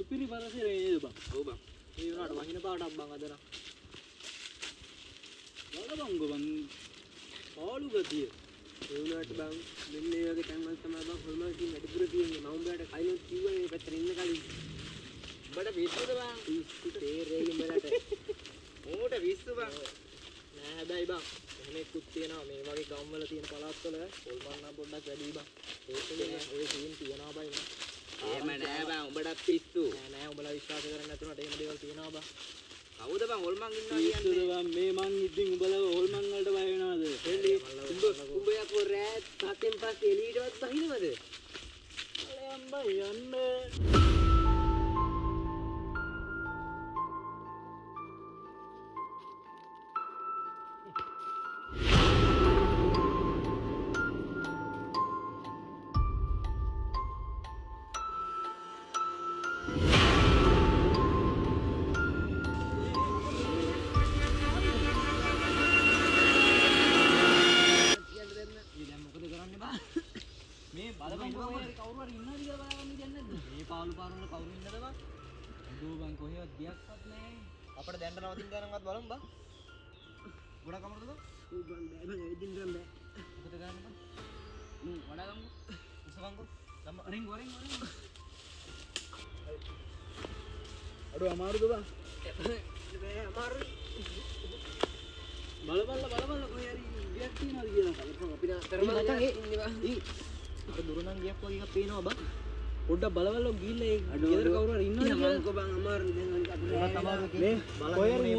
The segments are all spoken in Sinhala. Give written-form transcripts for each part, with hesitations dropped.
සුපිරි පරසරේ නේද බං? ඔව් බං. ඒ වුණාට වහින පාටක් බං අද නම්. බලපංගෝ බං. පාළු ගතිය. ඒ වුණාට බං මෙන්න මේ වගේ තැන්වල තමයි බං හොල්මන් කින් වැඩිපුර තියෙන්නේ. මම උඹට කයින් කිව්වා මේ පැත්තට ඉන්න කලින්. උඹට විශ්සුද බං? විශ්සු තේරෙයි උඹලට. ඕකට විශ්සු බං. නෑ හැබැයි බං එහෙම එක්කුත් තියෙනවා මේ වගේ ගම්වල තියෙන පළාත්වල හොල්මන් නම් පොඩ්ඩක් වැඩි බං. ඒකනේ ඔය සීන් තියනවා බං. එහෙම නෑ බං උඹටත් පිස්සු. නෑ උඹලා විශ්වාස කරන්නේ නැතුණට එහෙම දේවල් තියනවා බං. කවුද බං හොල්මන් ඉන්නවා කියන්නේ? බං මේ මං ඉතින් උඹලා හොල්මන් වලට බය වෙනවද? එන්නේ උඹ යකෝ රෑත් 7න් පස්සේ එළියටවත් බහිනවද? අම්බා යන්න. මේ බලපං කොහේ කවුරු හරි ඉන්නවද කියලා බලන්න කියන්නේ නැද්ද? මේ පාළු පාරුවල කවුරු ඉන්නද බං? අදෝ බං කොහෙවත් ගියක්වත් නැහැ. අපිට දැන්න නවතින් ගන්නවත් බලමු බං. ගොඩක් අමරද බං? ඌ බං බෑ බං එදින් ගන්න බෑ. මොකද ගන්න බං? වඩා ගමු. උසවංගෝ. රින් වරින්. අඩෝ අමාරුද බං? බෑ අමාරුයි. බලපල්ල කොහේ හරි ගියක් තියනවද කියලා. අපි තරම ඉන්නේ බං. අර දුර නම් ගියක් වගේ එකක් පේනවා බං. පොඩ්ඩක් බලවල ගිහිල්ලා ඒ ගෙදර කවුරු හරි ඉන්නවද කියලා. මං බං අමාරුයි දැන් අනික අපි මේ කොහේ හරි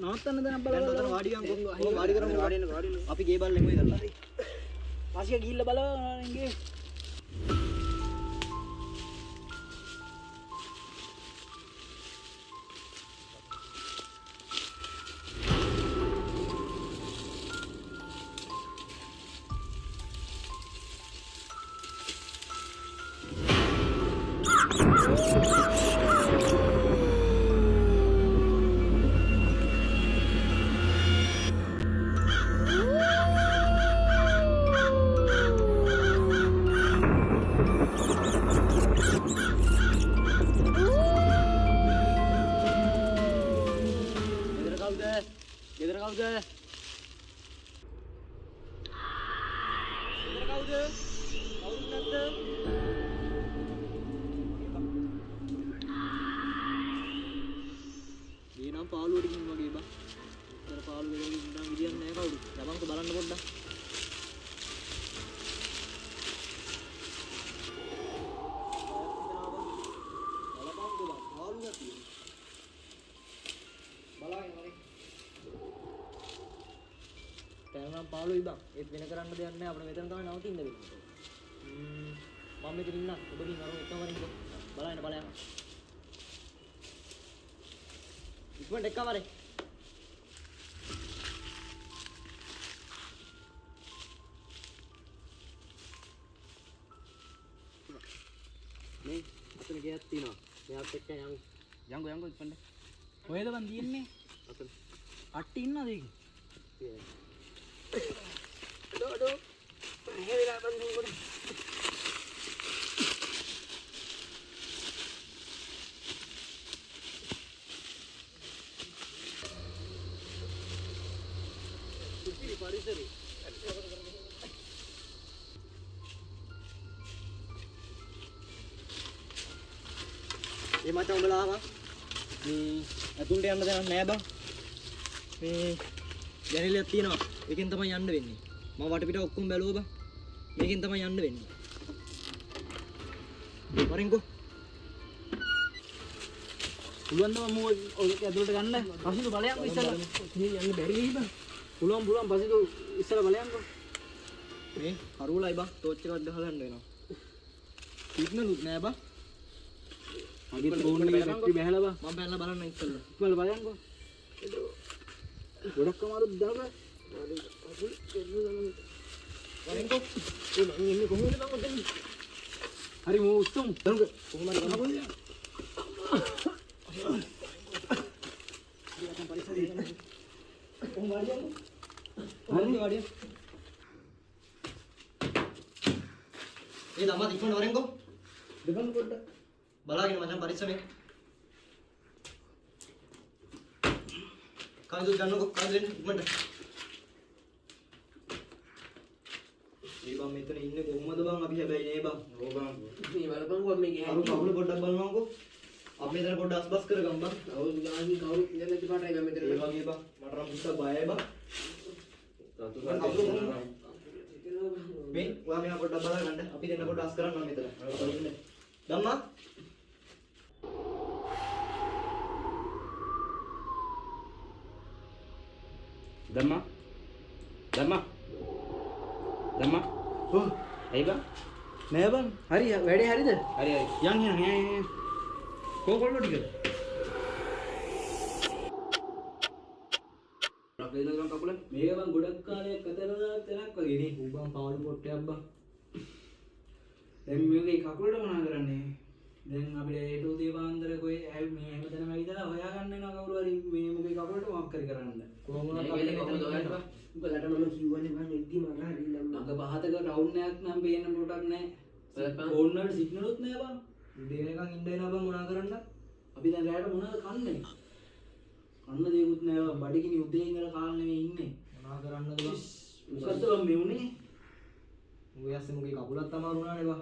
නවත්තන්න දැන් බලවල වාඩි ගන්නකෝ. වාඩි කරමු වාඩි වෙන්න. අපි ගේ බල්ලෙමු ඉදලා. පස්සේ ගිහිල්ලා බලවන්න ඉන්නේ. ගෙදර කවුද? කවුරුත් නැද්ද? මේ නම් පාළුවට ගිහින් වගේ බං. උතර පාළු වල ඉඳන් විදියක් නැහැ කවුරු. යමන්කෝ බලන්න පොඩ්ඩක්. බලපංකෝ බං පාළු ගතිය. බලන්න වගේ. තැනනම් පාළුයි බං. ඒත් වෙන කරන්න දෙයක් නැහැ. අපිට මෙතන තමයි නවතින්න වෙන්නේ. මම මෙතන ඉන්න. ඔබ ගිහින් අර එකම වරින්කෝ. බලන්න. ඉක්මනට එක්කවරේ. මේ අතන ගියක් තියෙනවා. මෙයාත් එක්ක යංගෝ ඉක්මනට. කොහෙද බං දින්නේ? අතන. අට්ටි ඉන්නවද ඒක? ඩෝ හේවිලා බං උඹට. සුපිරි පරිසරේ. මේ මචං උඹලා ආවා. මේ අතුන්ට යන්න දෙයක් නෑ බං. මේ ජනේලයක් තියෙනවා. ඒකෙන් තමයි යන්න වෙන්නේ. මම වටපිට ඔක්කොම බැලුවා බං. මේකෙන් තමයි යන්න වෙන්නේ. වරින්කෝ. පුළුවන් නම් මම ඔය ඇතුළට ගන්න. පස්සේ බලයන්කෝ ඉස්සලා. මේ යන්න බැරි වෙයි බං. පුළුවන් පස්සේ ඉස්සලා බලයන්කෝ. මේ කරුවලයි බං. ටෝච් එකක් ගහලා යන්න වෙනවා. සිග්නලුත් නෑ බං. මගේ ෆෝන් එකේ බැටරි බැහැලා බං. මම බැලලා බලන්න ඉස්සලා. ඉක්මනට බලයන්කෝ. ගොඩක් අමාරුද දාග. වරින්කෝ. ඒ මං ඉන්නේ කොහොමද බං ඔතන? හරි මෝ උස්සමු. කොහොමද ගහපොද? කොහොම වාඩියන්නේ? හරි වාඩිය. ඒ ළමා ඉක්මනට වරින්කෝ. දෙපන් පොඩ්ඩක්. බලාගෙන මචං පරිස්සමෙන්. කවුද ගන්නකො කවුද ඉක්මනට. ඒ බං මෙතන ඉන්නේ කොහමද බං අපි හැබැයි නේ බං. ඕ බං. මේ බලපංකෝ මේකේ අරු කවුල පොඩ්ඩක් බලනකො. අපි මෙතන පොඩ්ඩක් අස්බස් කරගමු බං. කවුරු ගානි කවුරු ඉඳලා නැති පාටයි මම මෙතන. ඒ වගේ බං. මට නම් පුතා බයයි බං. මේ ඔයා මෙහා පොඩ්ඩක් බලගන්න. අපි දෙන්න පොඩ්ඩක් අස් කරන්න මෙතන. ධම්මා Dhamma. Dhamma. Dhamma. ඔව් ඇයි බං? නෑ බං. හරි වැඩේ හරිද? හරි හරි. යන් යන්. කොල්ලෝ ටික. අපේ නේද කකුල? මේක බං ගොඩක් කාලයක් අතර තැනක් වගේ නේ. ඌ බං පාවුල් පොට්ටයක් බං. දැන් මේකේ කකුලට මොනා කරන්නේ? දැන් අපිට ඒටෝ දේවාන්තර කොයි මේ හැමතැනම ඇවිදලා හොයාගන්න වෙනවා කවුරු හරි මේ මොකේ කකුලට මොකක් හරි කරන්න. කොහොමද මේක අපිට කොහොමද ඔයාලට බං? උඹලට මම කිව්වනේ බං එද්දි මරලා හරිනම් අඟ පහතක ටවුන් එකක් නම් පේන්න පොටක් නැහැ. බලපන්. ෆෝන් වල සිග්නලුත් නැහැ බං. උදේ වෙනකන් ඉන්න වෙනවා බං මොනා කරන්නද? අපි දැන් රැයට මොනවද කන්නේ? කන්න දෙයක්වත් නැහැ බං. බඩගිනි උදේ ඉඳලා කාල නෙවෙයි ඉන්නේ. මොනා කරන්නද බං? මොකද්ද බං මේ උනේ? ඌ යස්සේ මොකේ කකුලත් අමාරු වුණානේ බං.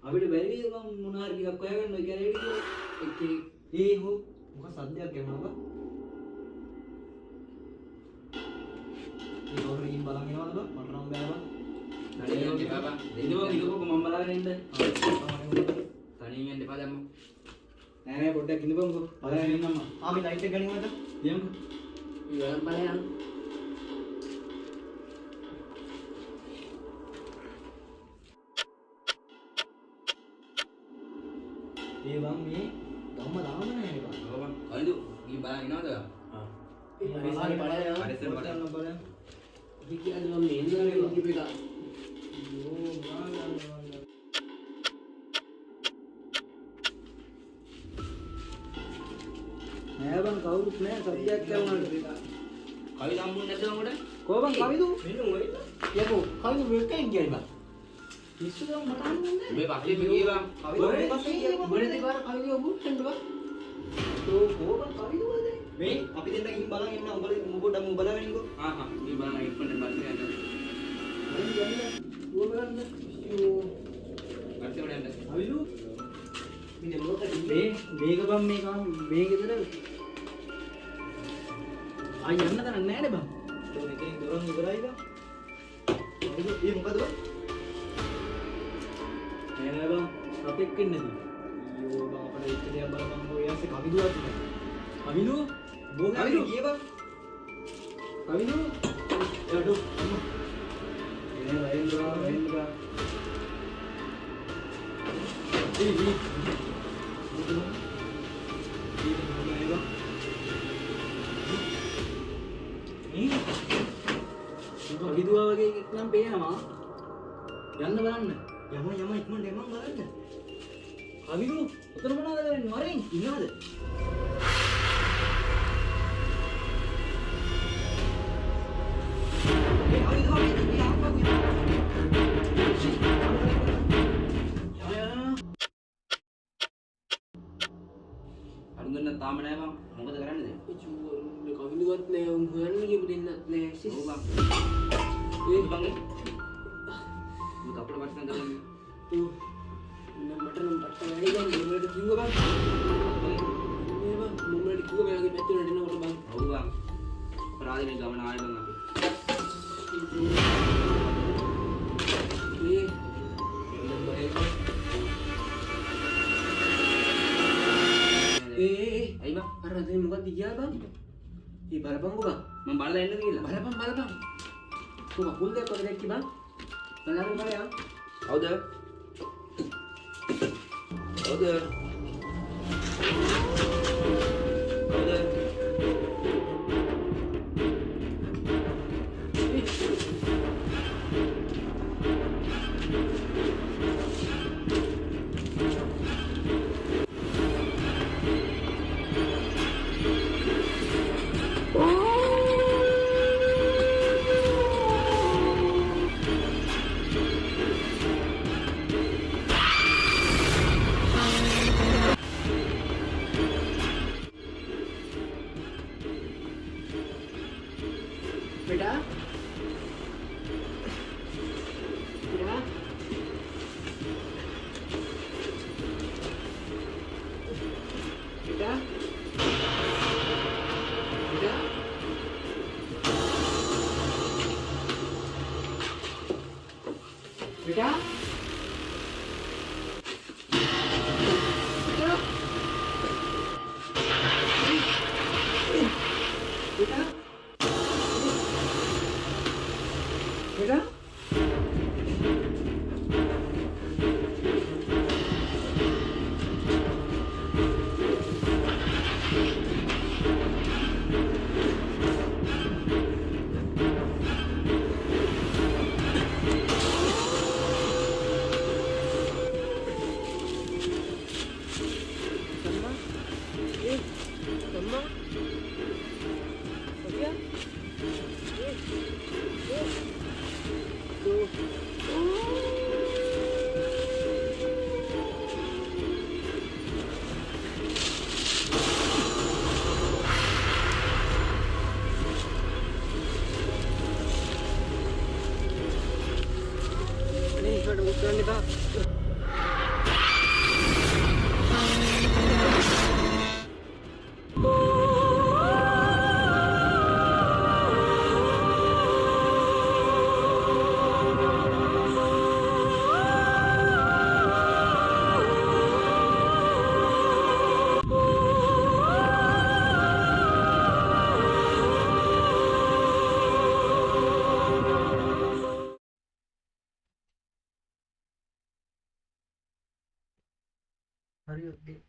අපිට බැරි වේද බං මොනා හරි ටිකක් හොයාගන්න ඔය කැලේට ගිහලා එක්කේ ඒ හො මොකක් සද්දයක් එනවා බං. ඒ කවුරු ඉන් බලන් එනවද බං? මට නම් බෑ බං. තනියෙන් යන්න එපා බං. ඉඳපන් ඉඳපන් මම බලාගෙන ඉන්න. තනියෙන් යන්න එපා දැම්ම. නෑ නෑ පොඩ්ඩක් ඉඳපන්කෝ. බලාගෙන ඉන්නම්ම. ආමි ලයිට් එක ගනිමුද? යමුකෝ. ඉවරම් බලයන්. ඒ බං මේ ධම්ම දාම නැහැ බං. ඔව් බං. අයිදු ගිහින් බලන් ඉනවද? ආ. ඒ පරිසරය බලයන්. පරිසරය බලන්න. බලන්න. අපි කියන්නේ මම මේ ඉඳලා කිව්ව එක. යෝ බං. නෑ බං කවුරුත් නෑ සබ්ජෙක්ට් කරනවා. කවි සම්මුන් නැද්ද උඹට? කොහොම බං කවිදු? මෙන්න ඔය. යකෝ කවිදු මේකෙන් ගියයි බං. පිස්සු දම් මට අහන්නේ. මේ පස්සේ ගියේ බං. කවිදු පස්සේ ගියා බං. මොනේද පාර කවිද ඔබ හෙන්න බං. තෝ කොහොම කවිදුවද? මේ අපි දෙන්න ගිහින් බලන් ඉන්න උඹ පොඩ්ඩක් උඹ බලගෙන ඉන්නකෝ. ආ හා මේ බලන්න ඉක්මනට පස්සේ යන්න. මම යන්න. ඌව බලන්න. යෝ. පස්සේ වල යන්න. කවිදු මේ මොකද මේක බං මේක ගෙදර ආ යන්න තැනක් නෑනේ බං. තෝ මෙතනින් දොරන් ඉවරයි බං. කවිදු ඒ මොකද බං? නෑ බං. සතෙක් වෙන්නේ නැති. අයියෝ බං අපිට වෙච්ච දේ බලපන් ඔය යස්සේ කවිදුවක් තියෙනවා. කවිදු කවිදු ගියේ බං. කවිදු යඩු එනේ වයින්දා කවිදුවා වගේ එකක් නම් පේනවා. යන්න බලන්න. යම ඉක්මනට එමන් බලන්න. කවිදු උතන මොනවද කරන්නේ? වරෙන් ඉන්නවද? ඒ කවිදු මේ ආපහු අරුන්දන්න තාම නෑ බං. මොකද කරන්නේ? කවිදුවත් නෑ උන් හොයන්න ගියපු දෙන්නත් නෑ සිස්. ඔව් බං. ඒ බං ඒ. මම කපල වට්ටන දාන්නේ. මට නම් පට්ට වැඩි ගන්න මොනවද කිව්ව බං? මේ බං මොනවද කිව්ව මෙයාගේ පැත්තට එනකොට බං. ඔව් බං. අපරාධේ ගමන ආයෙ බං අපි. ඒ ඇයි බං? අර දැන් මොකක්ද ගියා බං? ඒ බලපංකෝ බං. මම බලලා එන්නද කියලා? බලපන්. කොහොම හුල් දෙයක් වගේ දැක්කේ බං? බලන්න බලයන්. කවුද? කවුද? කවුද? හරි ඔක්කේ